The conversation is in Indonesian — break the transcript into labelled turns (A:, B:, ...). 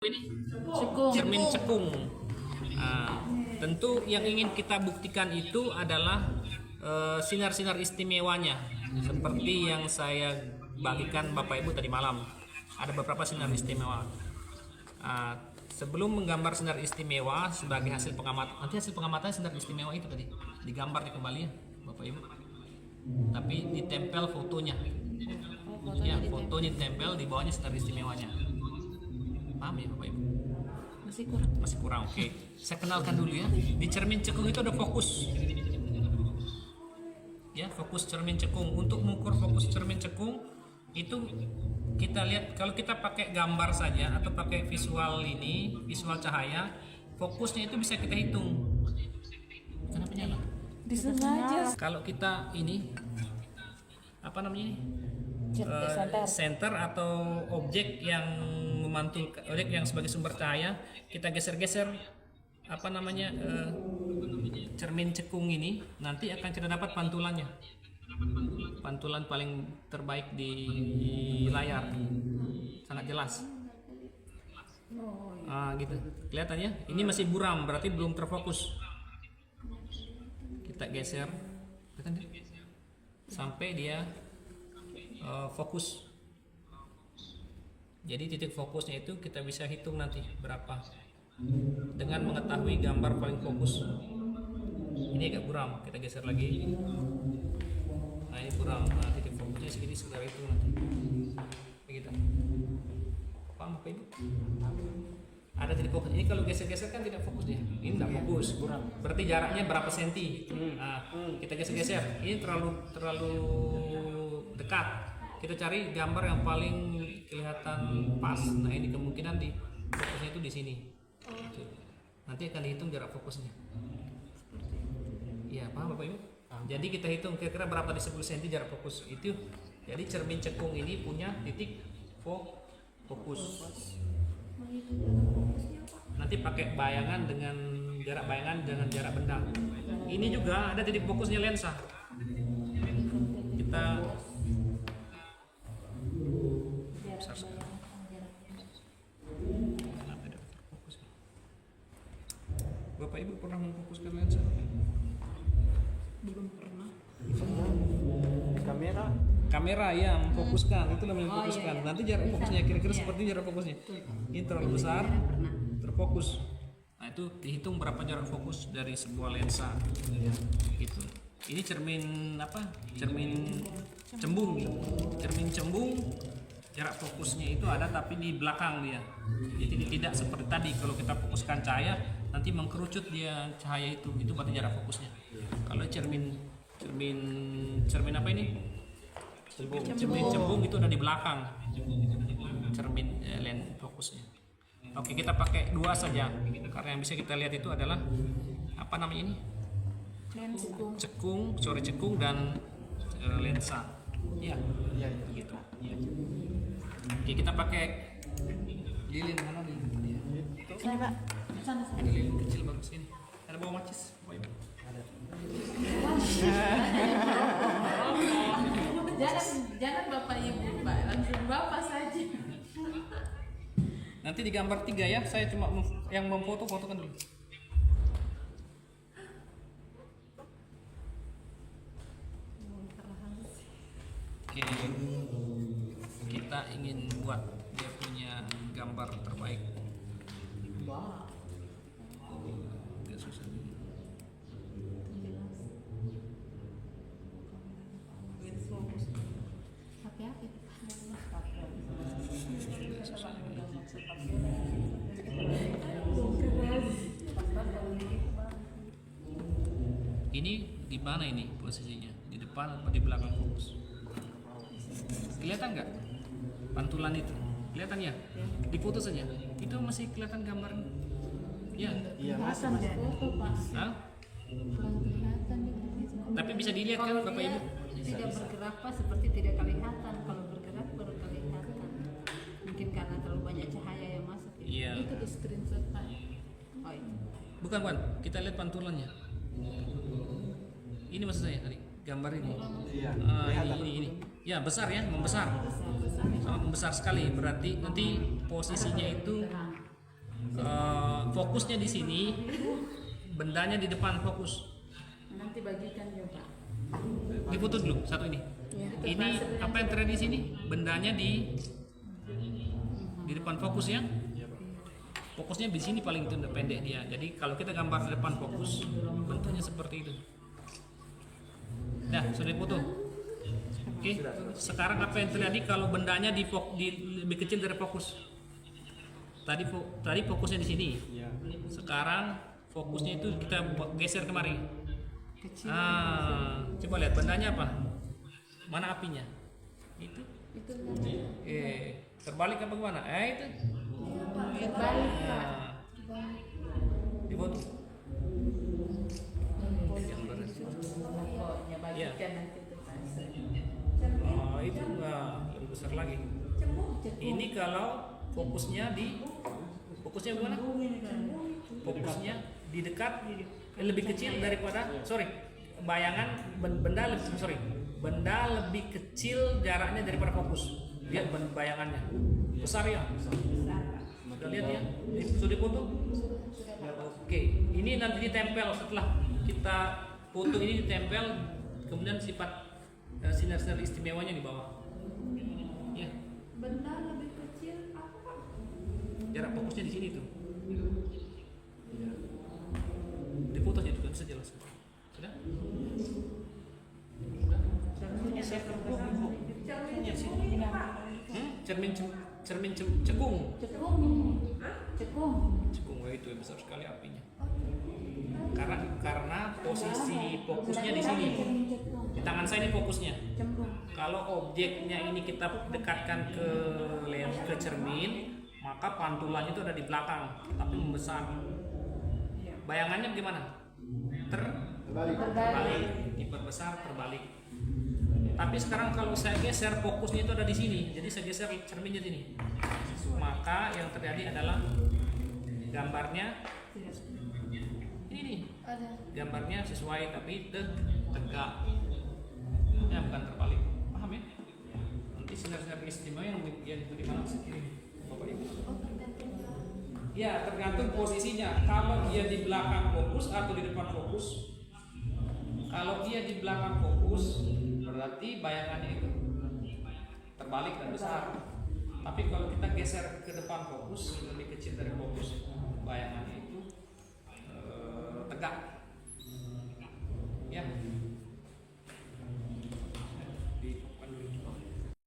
A: Ini
B: Cekung.
A: cermin cekung. Tentu yang ingin kita buktikan itu adalah sinar-sinar istimewanya, seperti yang saya bagikan Bapak Ibu tadi malam. Ada beberapa sinar istimewa. Sebelum menggambar sinar istimewa sebagai hasil pengamatan, nanti hasil pengamatan sinar istimewa itu tadi digambar di kembali ya, Bapak Ibu. Tapi ditempel fotonya. Ya, fotonya ditempel, di bawahnya sinar istimewanya. Paham ya Bapak Ibu? Masih kurang, oke. Saya kenalkan dulu ya. Di cermin cekung itu ada fokus. Ya, fokus cermin cekung. Untuk mengukur fokus cermin cekung itu kita lihat, kalau kita pakai gambar saja atau pakai visual ini, visual cahaya, fokusnya itu bisa kita hitung. Kenapa nyala?
B: Disengaja.
A: Kalau kita ini apa namanya ini? Center atau objek yang memantulkan, objek yang sebagai sumber cahaya, kita geser-geser apa namanya cermin cekung ini, nanti akan kita dapat pantulannya, pantulan paling terbaik di layar, sangat jelas. Gitu kelihatannya. Ini masih buram, berarti belum terfokus. Kita geser sampai dia fokus. Jadi titik fokusnya itu kita bisa hitung nanti berapa dengan mengetahui gambar paling fokus. Ini agak buram, kita geser lagi. Nah ini buram, nah, titik fokusnya segini, sekitar itu nanti. Begitu. Paham Bapak Ibu? Ada titik fokus. Ini kalau geser-geser kan tidak fokus dia. Ini tidak fokus. Berarti jaraknya berapa senti? Nah, kita geser-geser. Ini terlalu dekat. Kita cari gambar yang paling kelihatan pas. Nah ini kemungkinan di fokusnya itu di sini. Nanti akan dihitung jarak fokusnya. Iya, paham Bapak Ibu? Jadi kita hitung kira-kira berapa di 10 cm jarak fokus itu. Jadi cermin cekung ini punya titik fokus. Nanti pakai bayangan dengan jarak jarak benda. Ini juga ada titik fokusnya lensa. Kita besar sekali. Bapak Ibu pernah memfokuskan lensa?
B: Belum pernah.
C: Kamera
A: Ya, memfokuskan, itu namanya memfokuskan.
B: Iya.
A: Nanti jarak fokusnya kira-kira seperti jarak fokusnya. Ini terlalu besar, terfokus. Nah itu dihitung berapa jarak fokus dari sebuah lensa. Gitu. Ini cermin apa? Cermin cembung. Cermin cembung. Jarak fokusnya itu ada tapi di belakang dia. Jadi tidak seperti tadi kalau kita fokuskan cahaya nanti mengkerucut dia cahaya itu berarti jarak fokusnya. Kalau cermin apa ini? Cermin cembung itu ada di belakang. Cermin lens fokusnya. Oke, kita pakai dua saja karena yang bisa kita lihat itu adalah apa namanya ini? Cekung dan lensa. Iya, gitu. Oke, kita pakai lilin mana lilin tadi ya?
B: Ini Pak.
A: Ada lilin kecil bagus ini. Ada bawa macis, Bapak Ibu? Ada.
B: Jangan Bapak Ibu Pak, langsung Bapak saja.
A: Nanti digambar 3 ya, saya cuma yang fotokan dulu. Oke, kita ingin buat dia punya gambar terbaik. Agak susah nih. Ini di mana ini posisinya? Di depan atau di belakang fokus? Kelihatan nggak pantulan itu? Kelihatan ya? Di foto saja. Itu masih kelihatan gambar? Ya.
C: Iya,
B: Kelihatan di foto Pak.
A: Hah?
B: Kelihatan di
A: Tapi bisa dilihat kan Bapak Ibu?
B: Tidak bergerak Pak, seperti tidak kelihatan. Kalau bergerak baru kelihatan. Mungkin karena terlalu banyak cahaya yang masuk.
A: Iya.
B: Itu di screenshot Pak. Oh ini.
A: Bukan, kita lihat pantulannya. Ini maksud saya tadi, gambar ini.
C: Iya.
A: Ini. Ya, besar ya, membesar. Sangat membesar sekali. Berarti nanti posisinya itu fokusnya di sini, bendanya di depan fokus.
B: Nanti bagikan juga.
A: Difoto dulu satu ini. Ini apa yang terjadi di sini? Bendanya di depan fokus ya. Fokusnya di sini paling pendek dia. Jadi kalau kita gambar di depan fokus, bentuknya seperti itu. Nah, sudah difoto. Oke. Sekarang apa yang terjadi kalau bendanya lebih kecil dari fokus? Tadi fokusnya di sini. Sekarang fokusnya itu kita geser kemari. Coba lihat bendanya apa? Mana apinya? Itu. Terbalik apa gimana? Itu.
B: Terbalik, Pak.
A: Di foto.
B: Pokoknya bagikan nanti terpaksa.
A: Itu enggak lebih besar lagi. Ini kalau fokusnya gimana? Fokusnya di dekat, lebih kecil daripada benda lebih kecil jaraknya daripada fokus. Lihat bayangannya besar ya. Sudah lihat ya? Sudah foto? Oke, ini nanti ditempel setelah kita foto ini ditempel, kemudian sifat sinar-sinar istimewanya di bawah. Ya.
B: Benda lebih kecil apa, Pak?
A: Jarak fokusnya di sini tuh. Di fotonya juga bisa jelas. Sudah? Cermin cekung. Cekung itu yang besar sekali apinya. Karena posisi fokusnya di sini. Di tangan saya ini fokusnya. Kalau objeknya ini kita dekatkan ke cermin, maka pantulannya itu ada di belakang, tapi membesar. Bayangannya bagaimana? Terbalik, diperbesar, terbalik. Tapi sekarang kalau saya geser, fokusnya itu ada di sini. Jadi saya geser cerminnya sini. Maka yang terjadi adalah gambarnya ini nih. Gambarnya sesuai tapi tegak. Ya bukan terbalik. Paham ya? Nanti sinar-sinar istimewa yang di mana sini. Bapak Ibu. Ya, tergantung posisinya. Kalau dia di belakang fokus atau di depan fokus. Kalau dia di belakang fokus, berarti bayangannya itu terbalik dan besar. Tapi kalau kita geser ke depan fokus, lebih kecil dari fokus, bayangannya itu tegak.